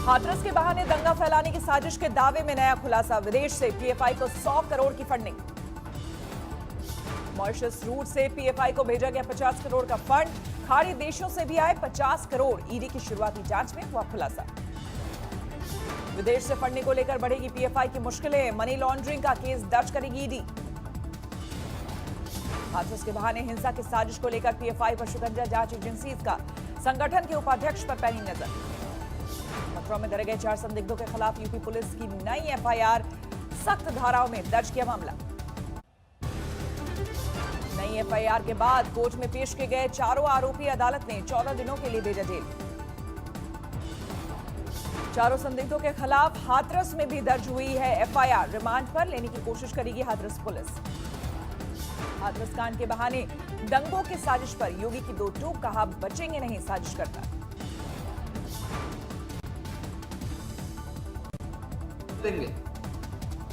हाथरस के बहाने दंगा फैलाने की साजिश के दावे में नया खुलासा। विदेश से पीएफआई को 100 करोड़ की फंडिंग। मॉरिशस रूट से पीएफआई को भेजा गया 50 करोड़ का फंड। खाड़ी देशों से भी आए 50 करोड़। ईडी की शुरुआती जांच में हुआ खुलासा। विदेश से फंडिंग को लेकर बढ़ेगी पीएफआई की मुश्किलें। मनी लॉन्ड्रिंग का केस दर्ज करेगी ईडी। हाथरस के बहाने हिंसा की साजिश को लेकर पीएफआई पर शिकंजा जांच एजेंसी का संगठन के उपाध्यक्ष पर पैनी नजर। मथुरा में धरे गए 4 संदिग्धों के खिलाफ यूपी पुलिस की नई एफआईआर। सख्त धाराओं में दर्ज किया मामला। नई एफआईआर के बाद कोर्ट में पेश किए गए चारों आरोपी अदालत ने 14 दिनों के लिए भेजा जेल। चारों संदिग्धों के खिलाफ हाथरस में भी दर्ज हुई है एफआईआर। रिमांड पर लेने की कोशिश करेगी हाथरस पुलिस। हाथरस कांड के बहाने दंगों की साजिश पर योगी की दो टूक, कहा बचेंगे नहीं साजिश करता। देंगे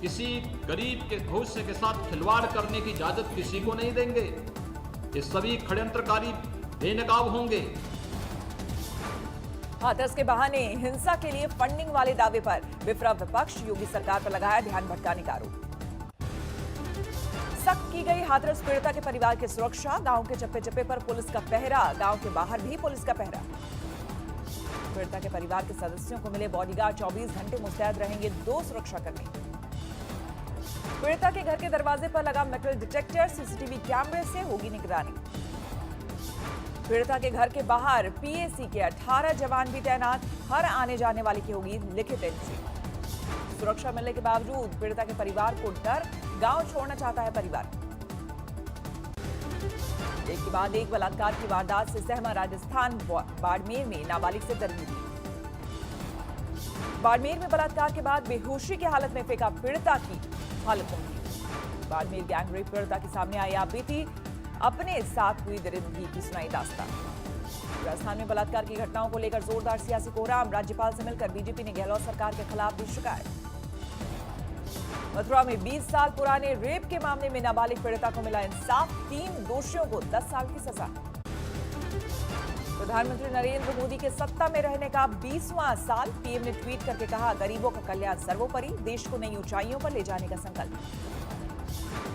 किसी गरीब के भविष्य के साथ खिलवाड़ करने की इजाजत किसी को नहीं देंगे। ये सभी षड्यंत्रकारी बेनकाब होंगे। हाथरस के बहाने हिंसा के लिए फंडिंग वाले दावे पर विपरा विपक्ष। योगी सरकार पर लगाया ध्यान भटकाने का आरोप। सख्त की गई हाथरस पीड़िता के परिवार की सुरक्षा। गांव के चप्पे चप्पे पर पुलिस का पहरा। गांव के बाहर भी पुलिस का पहरा। पीड़िता के परिवार के सदस्यों को मिले बॉडीगार्ड। 24 घंटे मुस्तैद रहेंगे 2 सुरक्षाकर्मी। पीड़िता के घर के दरवाजे पर लगा मेटल डिटेक्टर। सीसीटीवी कैमरे से होगी निगरानी। पीड़िता के घर के बाहर पीएसी के 18 जवान भी तैनात। हर आने जाने वाले की होगी लिखित एंट्री। सुरक्षा मिलने के बावजूद पीड़िता के परिवार को डर। गांव छोड़ना चाहता है परिवार। एक के बाद एक बलात्कार की वारदात से सहमा राजस्थान। बाड़मेर में नाबालिग से दरिंदगी। बाड़मेर में बलात्कार के बाद बेहोशी की हालत में फेंका पीड़िता की हालत गंभीर। बाड़मेर गैंग रेप पीड़िता के सामने आई आप बीती। अपने साथ हुई दरिंदगी की सुनाई दास्तान। राजस्थान में बलात्कार की घटनाओं को लेकर जोरदार सियासी कोहराम। राज्यपाल से मिलकर बीजेपी ने गहलोत सरकार के खिलाफ दी शिकायत। मथुरा में 20 साल पुराने रेप के मामले में नाबालिग पीड़िता को मिला इंसाफ। 3 दोषियों को 10 साल की सजा। प्रधानमंत्री नरेंद्र मोदी के सत्ता में रहने का 20वां साल। पीएम ने ट्वीट करके कहा, गरीबों का कल्याण सर्वोपरि। देश को नई ऊंचाइयों पर ले जाने का संकल्प।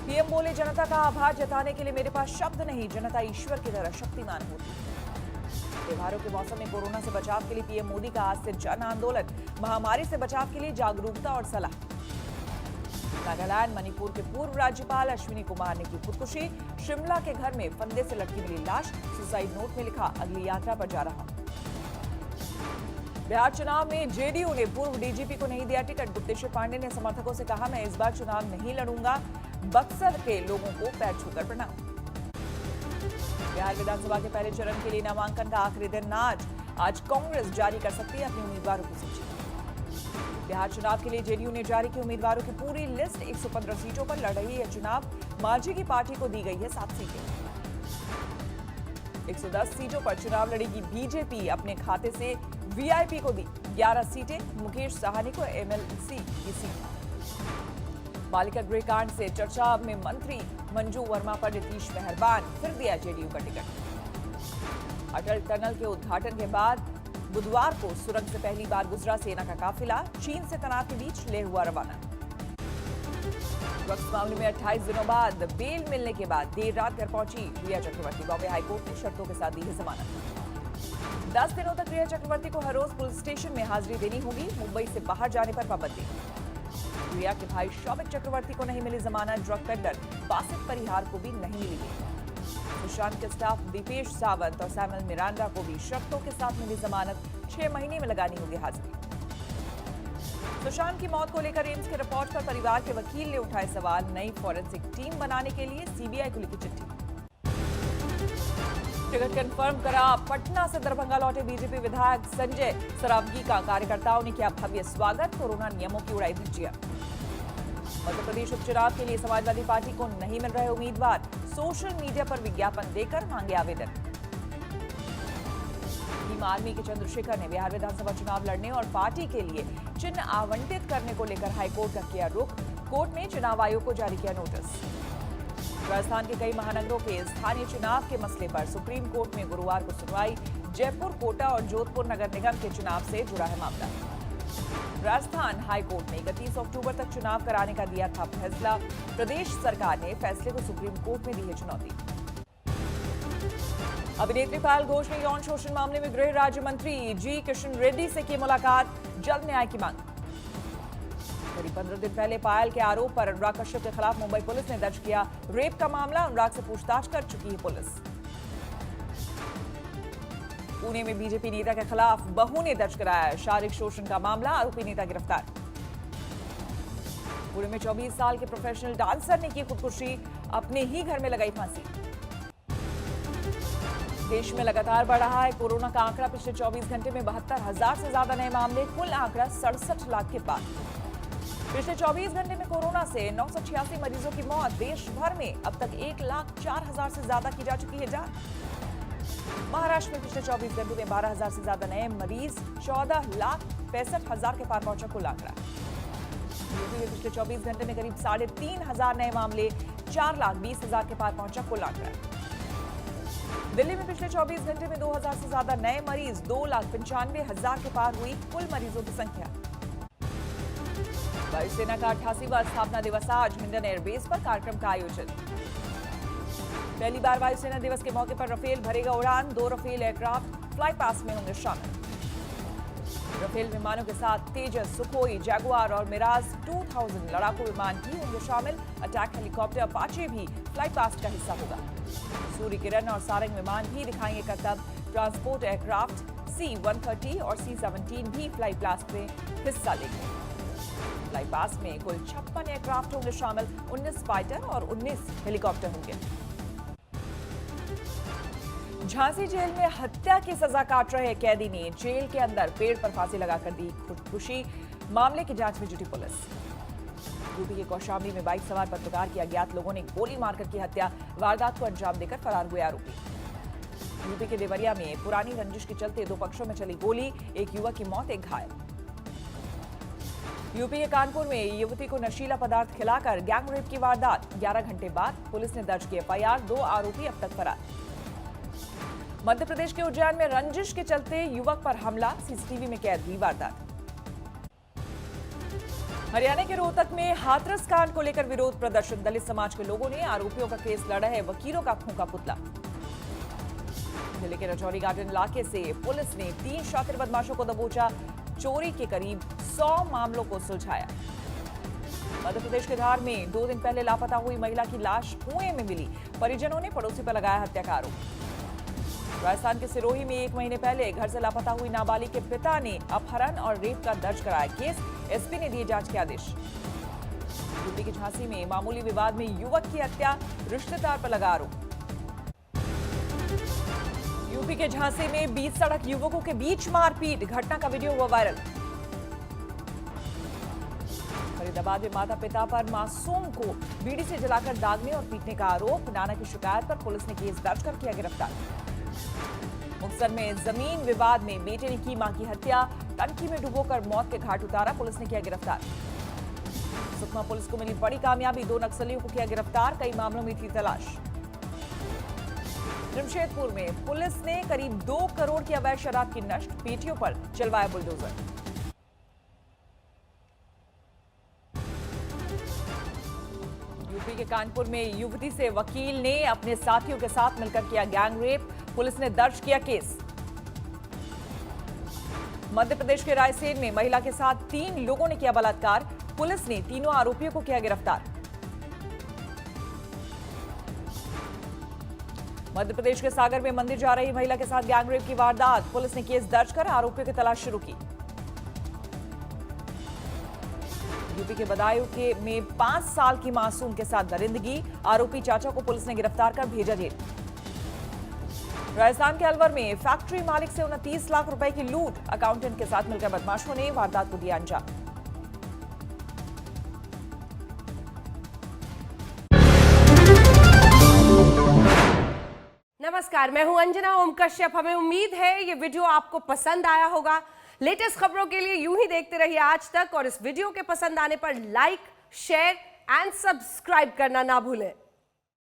पीएम बोले, जनता का आभार जताने के लिए मेरे पास शब्द नहीं। जनता ईश्वर की तरह शक्तिमान होती है। त्योहारों के मौसम में कोरोना से बचाव के लिए पीएम मोदी का आज से जन आंदोलन। महामारी से बचाव के लिए जागरूकता और सलाह। नागालैंड मणिपुर के पूर्व राज्यपाल अश्विनी कुमार ने की खुदकुशी। शिमला के घर में फंदे से लटकी मिली लाश। सुसाइड नोट में लिखा, अगली यात्रा पर जा रहा हूं। बिहार चुनाव में जेडीयू ने पूर्व डीजीपी को नहीं दिया टिकट। गुप्तेश्वर पांडे ने समर्थकों से कहा, मैं इस बार चुनाव नहीं लड़ूंगा। बक्सर के लोगों को पैर छूकर प्रणाम। बिहार विधानसभा के पहले चरण के लिए नामांकन का आखिरी दिन आज कांग्रेस जारी कर सकती है अपने उम्मीदवारों की सूची। बिहार चुनाव के लिए जेडीयू ने जारी की उम्मीदवारों की पूरी लिस्ट। 115 सीटों पर लड़ रही है चुनाव। मांझी की पार्टी को दी गई है 7 सीटें। 110 सीटों पर चुनाव लड़ेगी बीजेपी। अपने खाते से वीआईपी को दी 11 सीटें। मुकेश साहनी को एमएलसी की सीट। बालिका गृह कांड से चर्चा में मंत्री मंजू वर्मा पर नीतीश मेहरबान। फिर दिया जेडीयू का टिकट। अटल टनल के उद्घाटन के बाद बुधवार को सुरंग से पहली बार गुजरा सेना का काफिला। चीन से तनाव के बीच लेह हुआ रवाना। ड्रग्स मामले में 28 दिनों बाद बेल मिलने के बाद देर रात घर पहुंची रिया चक्रवर्ती। बॉम्बे हाईकोर्ट ने शर्तों के साथ दी है जमानत। 10 दिनों तक रिया चक्रवर्ती को हर रोज पुलिस स्टेशन में हाजिरी देनी होगी। मुंबई से बाहर जाने पर पाबंदी। रिया के भाई शौविक चक्रवर्ती को नहीं मिली जमानत। ड्रग पेडलर बासित परिहार को भी नहीं मिली। सुशांत के स्टाफ दीपेश सावंत और सैमुअल मिरांडा को भी शर्तों के साथ मिली जमानत। 6 महीने में लगानी होगी हाजिरी। सुशांत की मौत को लेकर एम्स के रिपोर्ट पर परिवार के वकील ने उठाए सवाल। नई फॉरेंसिक टीम बनाने के लिए सीबीआई को लिखी चिट्ठी। टिकट कंफर्म करा। पटना से दरभंगा लौटे बीजेपी विधायक संजय सरावगी का कार्यकर्ताओं ने किया भव्य स्वागत। कोरोना नियमों की उड़ाई धज्जियां। मध्य प्रदेश उपचुनाव के लिए समाजवादी पार्टी को नहीं मिल रहे उम्मीदवार। सोशल मीडिया पर विज्ञापन देकर मांगे आवेदन। भीम आर्मी के चंद्रशेखर ने बिहार विधानसभा चुनाव लड़ने और पार्टी के लिए चिन्ह आवंटित करने को लेकर हाईकोर्ट का किया रुख। कोर्ट ने चुनाव आयोग को जारी किया नोटिस। राजस्थान के कई महानगरों के स्थानीय चुनाव के मसले पर सुप्रीम कोर्ट में गुरुवार को सुनवाई। जयपुर, कोटा और जोधपुर नगर निगम के चुनाव से जुड़ा है मामला। राजस्थान हाईकोर्ट ने 31 अक्टूबर तक चुनाव कराने का दिया था फैसला। प्रदेश सरकार ने फैसले को सुप्रीम कोर्ट में दी है चुनौती। अभिनेत्री पायल घोष ने यौन शोषण मामले में गृह राज्य मंत्री जी किशन रेड्डी से की मुलाकात, जल्द न्याय की मांग। करीब 15 दिन पहले पायल के आरोप पर अनुराग कश्यप के खिलाफ मुंबई पुलिस ने दर्ज किया रेप का मामला। अनुराग से पूछताछ कर चुकी है पुलिस। पुणे में बीजेपी नेता के खिलाफ बहू ने दर्ज कराया शारीरिक शोषण का मामला, आरोपी नेता गिरफ्तार। पुणे में 24 साल के प्रोफेशनल डांसर ने की खुदकुशी, अपने ही घर में लगाई फांसी। देश में लगातार बढ़ रहा है कोरोना का आंकड़ा, पिछले 24 घंटे में 72,000 से ज्यादा नए मामले, कुल आंकड़ा 67 लाख के पार। पिछले 24 घंटे में कोरोना से 986 मरीजों की मौत। देश भर में अब तक 1,04,000 से ज्यादा की जा चुकी है जांच। महाराष्ट्र में पिछले 24 घंटे में 12,000 से ज्यादा नए मरीज, 14,65,000 के पार पहुंचा कुल आंकड़ा। यूपी में पिछले 24 घंटे में करीब 3,500 नए मामले, 4,20,000 के पार पहुंचा कुल आंकड़ा। दिल्ली में पिछले 24 घंटे में 2,000 से ज्यादा नए मरीज, 2,95,000 के पार हुई कुल मरीजों की संख्या। वायुसेना का 88वां स्थापना दिवस आज, हिंडन एयरबेस पर कार्यक्रम का आयोजन। पहली बार वायुसेना दिवस के मौके पर रफेल भरेगा उड़ान, 2 रफेल एयरक्राफ्ट फ्लाई पास में होंगे शामिल। रफेल विमानों के साथ तेजस, सुखोई, जैगुआर और मिराज 2000 लड़ाकू विमान भी होंगे शामिल। अटैक हेलीकॉप्टर अपाचे भी फ्लाई पास्ट का हिस्सा होगा। सूर्य किरण और सारंग विमान भी दिखाएंगे करतब। ट्रांसपोर्ट एयरक्राफ्ट C-130 और C-17 भी फ्लाई पास्ट में हिस्सा लेंगे। फ्लाई पास्ट में कुल 56 एयरक्राफ्ट होंगे शामिल, 19 फाइटर और 19 हेलीकॉप्टर होंगे। झांसी जेल में हत्या की सजा काट रहे कैदी ने जेल के अंदर पेड़ पर फांसी लगाकर दी खुदकुशी, मामले की जांच में जुटी पुलिस। यूपी के कौशाम्बी में बाइक सवार पत्रकार की अज्ञात लोगों ने गोली मारकर की हत्या, वारदात को अंजाम देकर फरार हुए आरोपी। यूपी के देवरिया में पुरानी रंजिश के चलते 2 पक्षों में चली गोली, एक युवक की मौत, एक घायल। यूपी के कानपुर में युवती को नशीला पदार्थ खिलाकर गैंग रेप की वारदात, 11 घंटे बाद पुलिस ने दर्ज की FIR, 2 आरोपी अब तक फरार। मध्य प्रदेश के उज्जैन में रंजिश के चलते युवक पर हमला, सीसीटीवी में कैद हुई वारदात। हरियाणा के रोहतक में हाथरस कांड को लेकर विरोध प्रदर्शन, दलित समाज के लोगों ने आरोपियों का केस लड़ा है, वकीलों का फूंका पुतला। जिले के रजौरी गार्डन इलाके से पुलिस ने 3 शातिर बदमाशों को दबोचा, चोरी के करीब 100 मामलों को सुलझाया। मध्य प्रदेश के धार में 2 दिन पहले लापता हुई महिला की लाश कुएं में मिली, परिजनों ने पड़ोसी पर लगाया हत्या का आरोप। राजस्थान के सिरोही में 1 महीने पहले घर से लापता हुई नाबालिग के पिता ने अपहरण और रेप का दर्ज कराया केस, एसपी ने दिए जांच के आदेश। यूपी के झांसी में मामूली विवाद में युवक की हत्या, रिश्तेदार पर लगा आरोप। यूपी के झांसी में बीच सड़क युवकों के बीच मारपीट, घटना का वीडियो हुआ वायरल। फरीदाबाद में माता पिता पर मासूम को बीड़ी से जलाकर दागने और पीटने का आरोप, नाना की शिकायत पर पुलिस ने केस दर्ज कर किया गिरफ्तार। मुक्तसर में जमीन विवाद में बेटे ने की मां की हत्या, टंकी में डुबोकर मौत के घाट उतारा, पुलिस ने किया गिरफ्तार। सुकमा पुलिस को मिली बड़ी कामयाबी, 2 नक्सलियों को किया गिरफ्तार, कई मामलों में थी तलाश। जमशेदपुर में पुलिस ने करीब 2 करोड़ की अवैध शराब की नष्ट, पेटियों पर चलवाया बुलडोजर। यूपी के कानपुर में युवती से वकील ने अपने साथियों के साथ मिलकर किया गैंग रेप, पुलिस ने दर्ज किया केस। मध्य प्रदेश के रायसेन में महिला के साथ 3 लोगों ने किया बलात्कार, पुलिस ने तीनों आरोपियों को किया गिरफ्तार। मध्य प्रदेश के सागर में मंदिर जा रही महिला के साथ गैंग रेप की वारदात, पुलिस ने केस दर्ज कर आरोपियों की तलाश शुरू की। यूपी के बदायूं में 5 साल की मासूम के साथ दरिंदगी, आरोपी चाचा को पुलिस ने गिरफ्तार कर भेजा जेल। राजस्थान के अलवर में फैक्ट्री मालिक से 29 लाख रुपए की लूट, अकाउंटेंट के साथ मिलकर बदमाशों ने वारदात को दिया अंजाम। नमस्कार, मैं हूं अंजना ओम कश्यप। हमें उम्मीद है ये वीडियो आपको पसंद आया होगा। लेटेस्ट खबरों के लिए यूं ही देखते रहिए आज तक, और इस वीडियो के पसंद आने पर लाइक, शेयर एंड सब्सक्राइब करना ना भूलें।